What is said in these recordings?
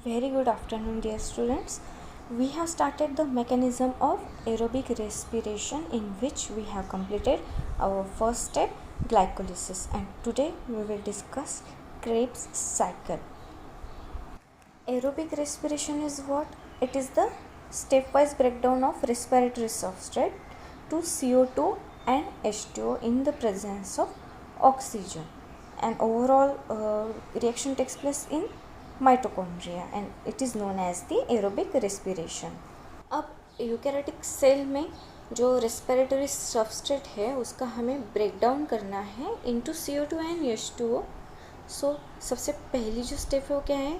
Very good afternoon, dear students. We have started the mechanism of aerobic respiration, in which we have completed our first step, glycolysis, and today we will discuss Krebs cycle. Aerobic respiration is what? It is the stepwise breakdown of respiratory substrate to CO2 and H2O in the presence of oxygen. An overall reaction takes place in mitochondria and it is known as the aerobic respiration. अब eukaryotic cell में जो respiratory substrate है उसका हमें break down करना है into CO2 and H2O. सो सबसे पहली जो स्टेप है वो क्या है?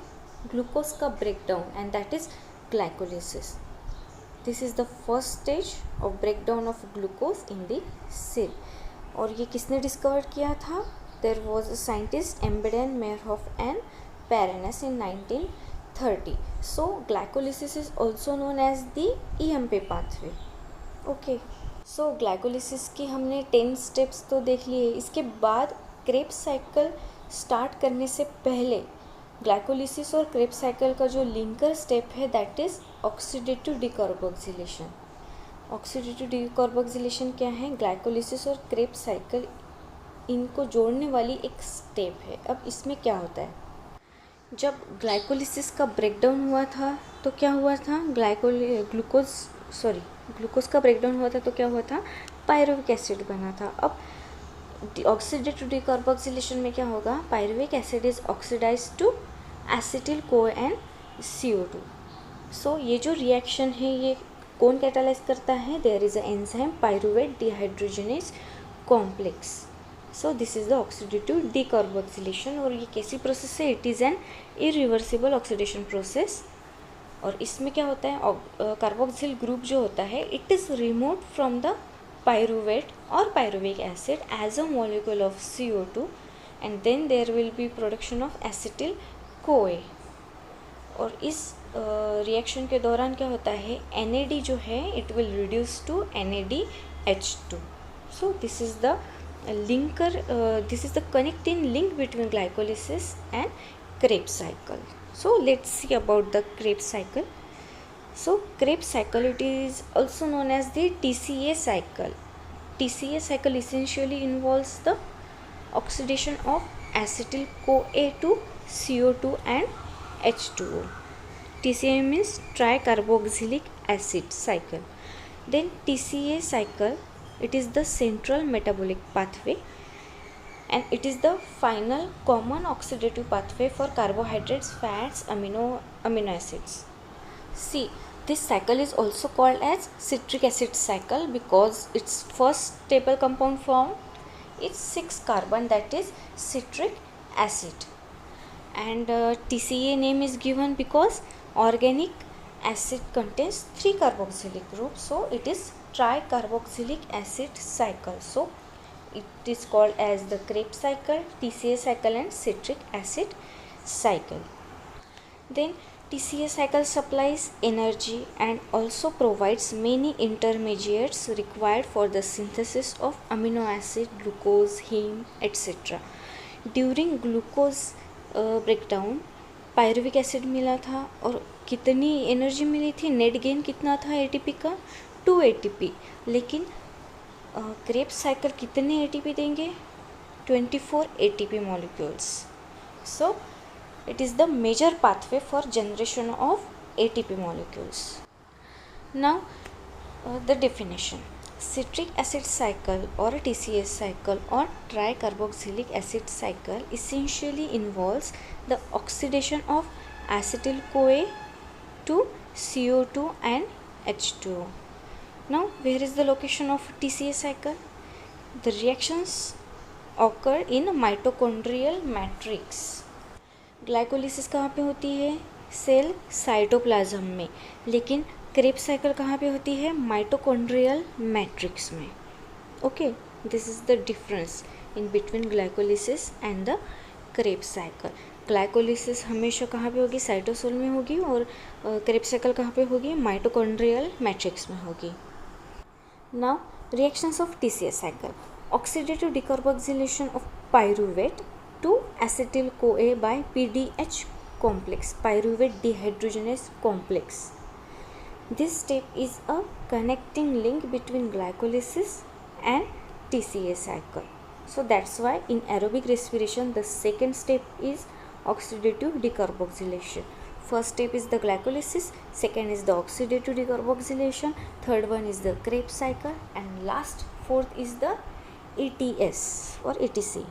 ग्लूकोज का break down and that is glycolysis. This is the first stage of break down of glucose in the cell. और ये किसने डिस्कवर किया था? There was a scientist Embden Meyerhof and Paranas in 1930. So glycolysis is also known as the EMP pathway. Okay. So glycolysis की हमने 10 steps तो देख लिए. इसके बाद Krebs cycle स्टार्ट करने से पहले ग्लाइकोलिसिस और Krebs cycle का जो लिंकर स्टेप है that is oxidative decarboxylation. Oxidative decarboxylation क्या है? ग्लाइकोलिसिस और Krebs cycle इनको जोड़ने वाली एक स्टेप है. अब इसमें क्या होता है? जब ग्लाइकोलिसिस का ब्रेकडाउन हुआ था तो क्या हुआ था? ग्लूकोज का ब्रेकडाउन हुआ था तो क्या हुआ था? पायरुविक एसिड बना था. अब ऑक्सीडेटिव डिकार्बोक्सिलेशन में क्या होगा? Pyruvic acid is oxidise to acetyl CoA and CO2. So ये जो रिएक्शन है ये कौन कैटालाइज करता है? There is a enzyme pyruvate dehydrogenase complex. So this is the oxidative decarboxylation. और ये कैसी प्रोसेस है? It is an irreversible oxidation process. और इसमें क्या होता है? कार्बोक्सिल ग्रुप जो होता है it is removed from the pyruvate और pyruvic acid as a molecule of CO2 and then there will be production of acetyl CoA. और इस रिएक्शन के दौरान क्या होता है? NAD जो है it will reduce to NADH2. So this is the linker, this is the connecting link between glycolysis and Krebs cycle. So let's see about the Krebs cycle. So Krebs cycle, it is also known as the TCA cycle. TCA cycle essentially involves the oxidation of acetyl CoA to CO2 and H2O. TCA means tricarboxylic acid cycle. Then TCA cycle, it is the central metabolic pathway and it is the final common oxidative pathway for carbohydrates, fats, amino acids. See, this cycle is also called as citric acid cycle because its first stable compound formed is 6 carbon, that is citric acid. And TCA name is given because organic acid contains 3 carboxylic groups, so it is tricarboxylic acid cycle. So it is called as the Krebs cycle, TCA cycle and citric acid cycle. Then TCA cycle supplies energy and also provides many intermediates required for the synthesis of amino acid, glucose, heme, etc. During glucose breakdown pyruvic acid मिला था और कितनी energy मिली थी? Net gain कितना था ATP का? 2 ATP. लेकिन Krebs cycle कितने ATP देंगे? 24 ATP molecules. So it is the major pathway for generation of ATP molecules. Now the definition. Citric acid cycle or TCA cycle or tricarboxylic acid cycle essentially involves the oxidation of acetyl CoA to CO2 and H2O. Now where is the location of TCA cycle? The reactions occur in mitochondrial matrix. Glycolysis कहाँ पे होती है? Cell cytoplasm में. लेकिन Krebs cycle कहाँ पे होती है? माइटोकॉन्ड्रियल मैट्रिक्स में. Okay, this is the difference in between glycolysis and the Krebs cycle. Glycolysis हमेशा कहाँ पे होगी? साइटोसोल में होगी. और Krebs cycle कहाँ पे होगी? माइटोकॉन्ड्रियल मैट्रिक्स में होगी. Now reactions of TCA cycle. Oxidative decarboxylation of pyruvate to acetyl CoA by PDH complex, pyruvate dehydrogenase complex. This step is a connecting link between glycolysis and TCA cycle. So that's why in aerobic respiration the second step is oxidative decarboxylation. First step is the glycolysis, second is the oxidative decarboxylation, third one is the Krebs cycle, and last fourth is the ETS or ETC.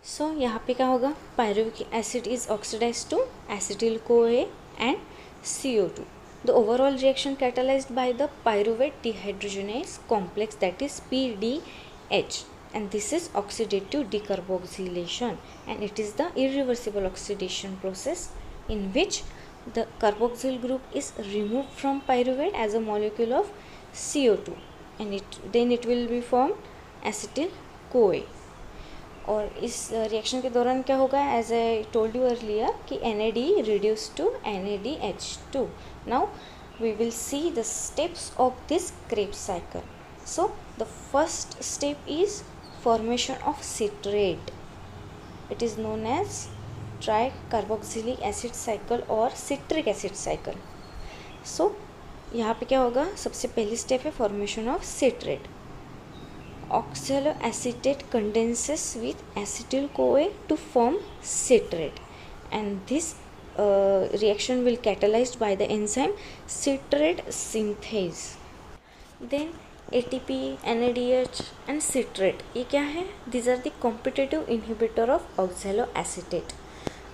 So यहाँ पे क्या होगा, pyruvic acid is oxidized to acetyl CoA and CO2. The overall reaction catalyzed by the pyruvate dehydrogenase complex, that is PDH, and this is oxidative decarboxylation, and it is the irreversible oxidation process in which the carboxyl group is removed from pyruvate as a molecule of CO2, and then it will be formed acetyl CoA. और इस reaction के दौरान क्या होगा, as I told you earlier कि NAD reduce to NADH2. Now we will see the steps of this Krebs cycle. So the first step is formation of citrate. It is known as tricarboxylic acid cycle or citric acid cycle. So यहाँ पे क्या होगा, सबसे पहली step है formation of citrate. Oxaloacetate condenses with acetyl CoA to form citrate, and this reaction will catalyzed by the enzyme citrate synthase. Then ATP, NADH and citrate, ये क्या है? These are the competitive inhibitor of oxaloacetate.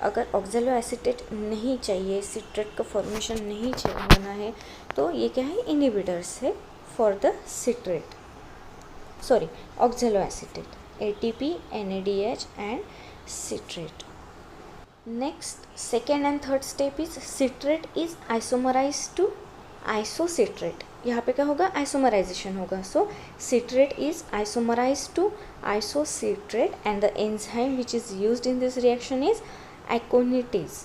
अगर oxaloacetate नहीं चाहिए, citrate का formation नहीं होना है, तो ये क्या है, inhibitors है for the citrate. Sorry, oxaloacetate, ATP, NADH and citrate. Next, second and third step is citrate is isomerized to isocitrate. यहाँ पे क्या होगा, isomerization होगा. So citrate is isomerized to isocitrate, and the enzyme which is used in this reaction is aconitase.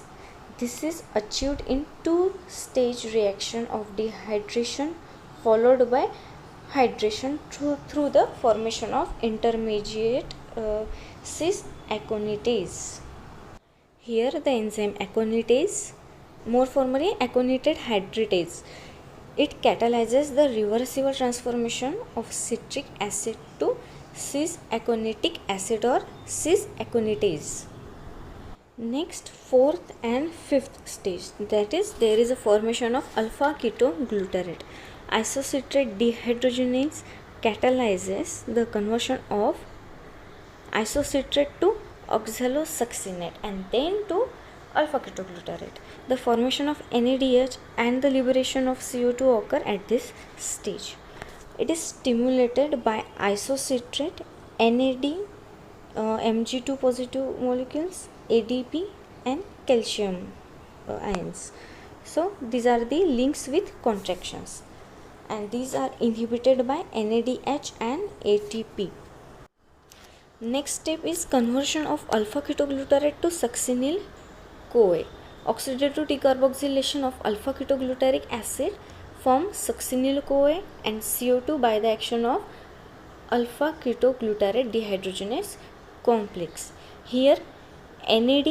This is achieved in two-stage reaction of dehydration followed by hydration through the formation of intermediate cis aconitase. Here the enzyme aconitase, more formally aconitate hydratase, it catalyzes the reversible transformation of citric acid to cis aconitic acid or cis aconitase. Next, fourth and fifth stage, that is there is a formation of alpha ketoglutarate. Isocitrate dehydrogenase catalyzes the conversion of isocitrate to oxalosuccinate and then to alpha ketoglutarate. The formation of NADH and the liberation of CO2 occur at this stage. It is stimulated by isocitrate, NAD, Mg2 positive molecules, ADP and calcium ions. So these are the links with contractions, and these are inhibited by NADH and ATP. Next step is conversion of alpha ketoglutarate to succinyl CoA. Oxidative decarboxylation of alpha ketoglutaric acid forms succinyl CoA and CO2 by the action of alpha ketoglutarate dehydrogenase complex. Here NAD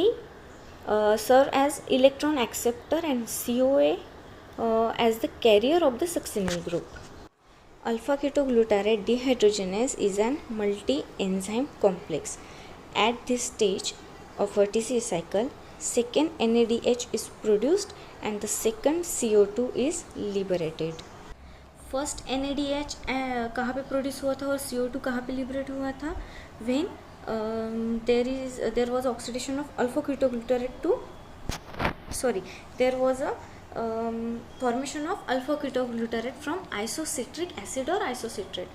serve as electron acceptor and CoA as the carrier of the succinyl group. Alpha ketoglutarate dehydrogenase is an multi-enzyme complex. At this stage of a TCA cycle, second NADH is produced and the second CO2 is liberated. First NADH कहाँ पे produce हुआ था और CO2 कहाँ पे liberate हुआ था? When there was oxidation of alpha ketoglutarate to there was a formation of alpha ketoglutarate from isocitric acid or isocitrate.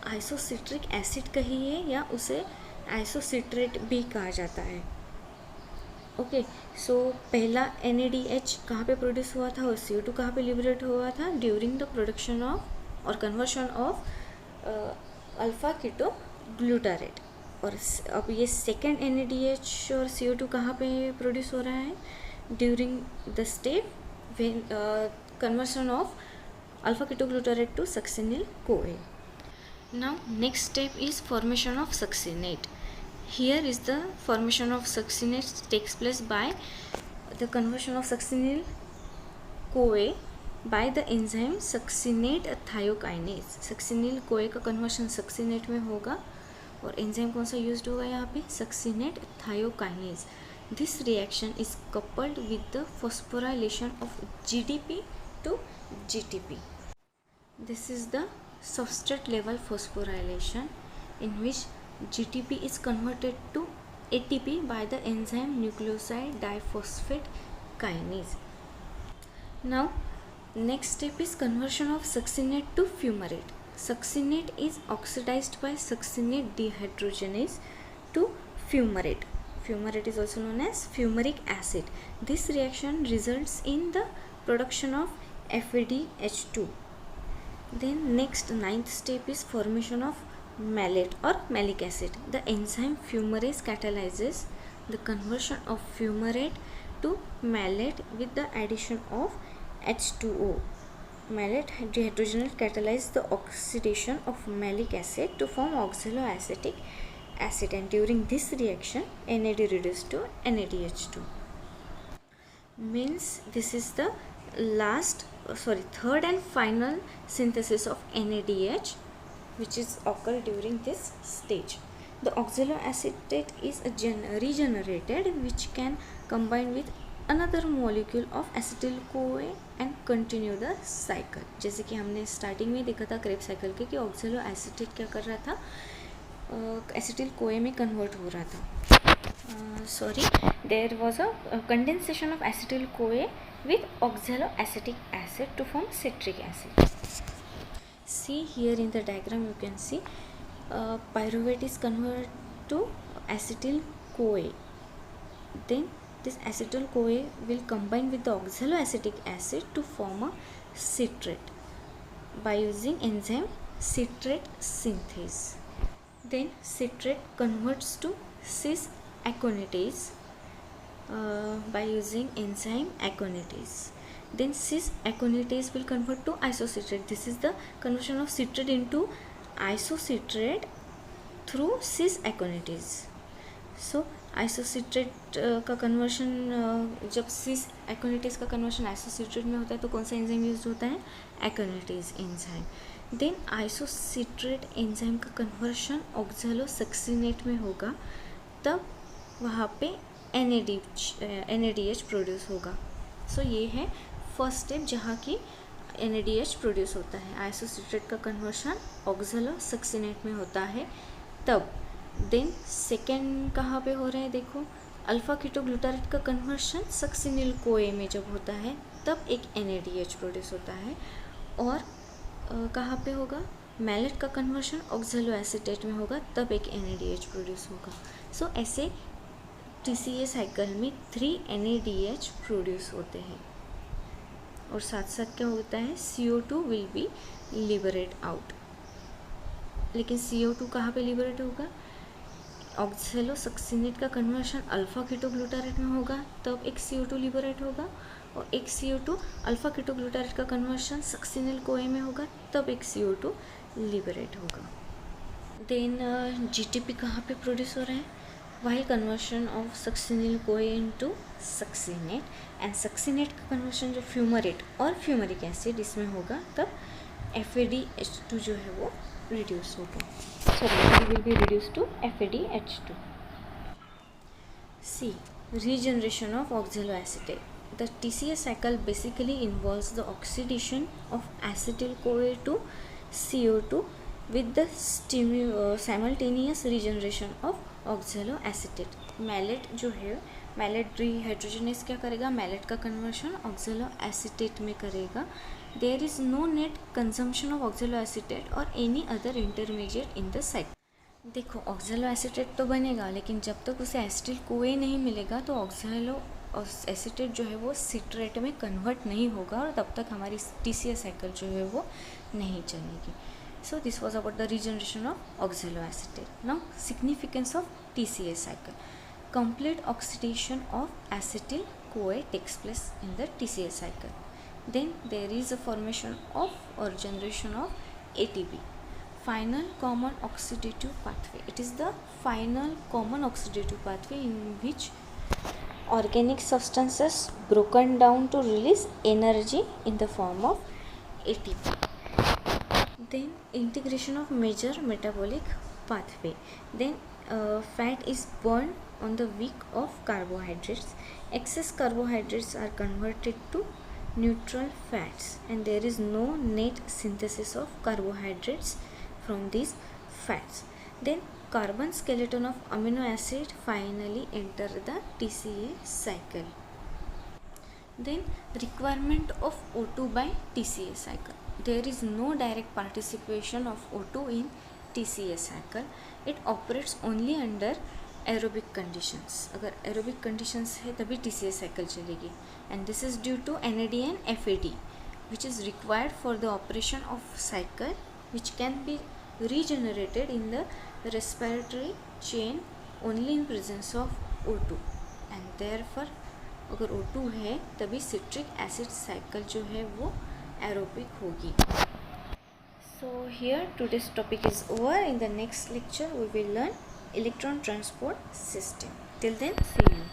Isocitric acid कहिए या उसे आइसोसिट्रेट भी कहा जाता है. ओके, सो पहला NADH कहाँ पे प्रोड्यूस हुआ था और CO2 कहाँ पे लिबरेट हुआ था? ड्यूरिंग द प्रोडक्शन ऑफ और कन्वर्शन ऑफ अल्फा कीटोग्लूटारेट. और अब ये सेकेंड NADH और CO2 कहाँ पे प्रोड्यूस हो रहा है? During the step when conversion of alpha ketoglutarate to succinyl CoA. Now next step is formation of succinate. Here is the formation of succinate takes place by the conversion of succinyl CoA by the enzyme succinate thiokinase. succinyl CoA का conversion succinate में होगा और enzyme कौन सा used होगा यहाँ पे, succinate thiokinase. This reaction is coupled with the phosphorylation of GDP to GTP. This is the substrate level phosphorylation in which GTP is converted to ATP by the enzyme nucleoside diphosphate kinase. Now next step is conversion of succinate to fumarate. Succinate is oxidized by succinate dehydrogenase to fumarate. Fumarate is also known as fumaric acid. This reaction results in the production of FADH2. Then next, ninth step is formation of malate or malic acid. The enzyme fumarase catalyzes the conversion of fumarate to malate with the addition of H2O. Malate dehydrogenase catalyzes the oxidation of malic acid to form oxaloacetic acid, and during this reaction NAD reduced to NADH2. Means this is the third and final synthesis of NADH which is occur during this stage. The oxaloacetate is regenerated, which can combine with another molecule of acetyl CoA and continue the cycle. जैसे कि हमने starting में देखा था Krebs cycle के कि oxaloacetate क्या कर रहा था, acetyl CoA में कन्वर्ट हो रहा था. There was a condensation of acetyl CoA with oxaloacetic acid to form citric acid. See here in the diagram you can see pyruvate is converted to acetyl CoA. Then this acetyl CoA will combine with the oxaloacetic acid to form a citrate by using enzyme citrate synthase. Then citrate converts to cis aconitase by using enzyme aconitase. Then cis aconitase will convert to isocitrate. This is the conversion of citrate into isocitrate through cis aconitase. So isocitrate का conversion जब सिस एकोनिटेज का conversion isocitrate में होता है तो कौन सा enzyme use होता है, aconitase enzyme. Then isocitrate enzyme का कन्वर्शन ऑक्सैलोसक्सिनेट में होगा, तब वहाँ पे NADH प्रोड्यूस होगा. सो ये है फर्स्ट स्टेप जहाँ की NADH प्रोड्यूस होता है. आइसोसिट्रेट का कन्वर्शन ऑक्सैलोसक्सिनेट में होता है तब. देन सेकेंड कहाँ पे हो रहा है, देखो अल्फा कीटोग्लूटारेट का कन्वर्शन सक्सिनिल कोए में जब होता है तब एक NADH प्रोड्यूस होता है. और कहाँ पे होगा, मैलेट का कन्वर्शन ऑक्सैलोएसीटेट में होगा तब एक NADH प्रोड्यूस होगा. सो ऐसे TCA साइकिल में 3 NADH प्रोड्यूस होते हैं और साथ साथ क्या होता है, CO2 will be liberate out. लेकिन CO2 कहाँ पे लिबरेट होगा, ऑक्सैलोसक्सिनेट का कन्वर्शन अल्फा कीटोग्लूटारेट में होगा तब एक CO2 लिबरेट होगा, और एक CO2 अल्फा कीटोग्लूटारेट का कन्वर्शन सक्सिनिल कोए में होगा तब एक CO2 लिबरेट होगा. देन GTP कहाँ पे प्रोड्यूस हो रहा है, वाइल कन्वर्शन ऑफ सक्सिनिल कोए इनटू सक्सिनेट, एंड सक्सिनेट का कन्वर्शन जो फ्यूमरेट और फ्यूमरिक एसिड इसमें होगा तब FADH2 जो है वो reduce होगा. It will be reduced to FADH2. C. Regeneration of oxaloacetate. The TCA cycle basically involves the oxidation of acetyl CoA to CO2 with the simultaneous regeneration of oxaloacetate. Malate जो है, mallet dehydrogenase क्या करेगा, mallet का conversion ऑक्सैलोएसीटेट में करेगा. There is no net consumption of oxaloacetate or any other intermediate in the cycle. देखो ऑक्सैलोएसीटेट तो बनेगा, लेकिन जब तक उसे एसिटिल कोए नहीं मिलेगा तो ऑक्सैलोएसीटेट जो है वो सिट्रेट में कन्वर्ट नहीं होगा और तब तक हमारी TCA साइकिल जो है वो नहीं चलेगी. So this was about the regeneration of oxaloacetate. Now significance of TCA cycle. Complete oxidation of acetyl CoA takes place in the TCA cycle. Then there is a formation of or generation of ATP, final common oxidative pathway. It is the final common oxidative pathway in which organic substances broken down to release energy in the form of ATP. Then integration of major metabolic pathway. Then fat is burned on the wick of carbohydrates. Excess carbohydrates are converted to neutral fats, and there is no net synthesis of carbohydrates from these fats. Then carbon skeleton of amino acid finally enter the TCA cycle. Then requirement of O2 by TCA cycle. There is no direct participation of O2 in TCA cycle. It operates only under aerobic conditions. अगर aerobic conditions है तभी TCA cycle चलेगी. And this is due to NAD and FAD which is required for the operation of cycle, which can be regenerated in the respiratory chain only in presence of O2. and therefore अगर O2 है तभी citric acid cycle जो है वो aerobic होगी. So here today's topic is over. In the next lecture we will learn electron transport system. Till then, see you.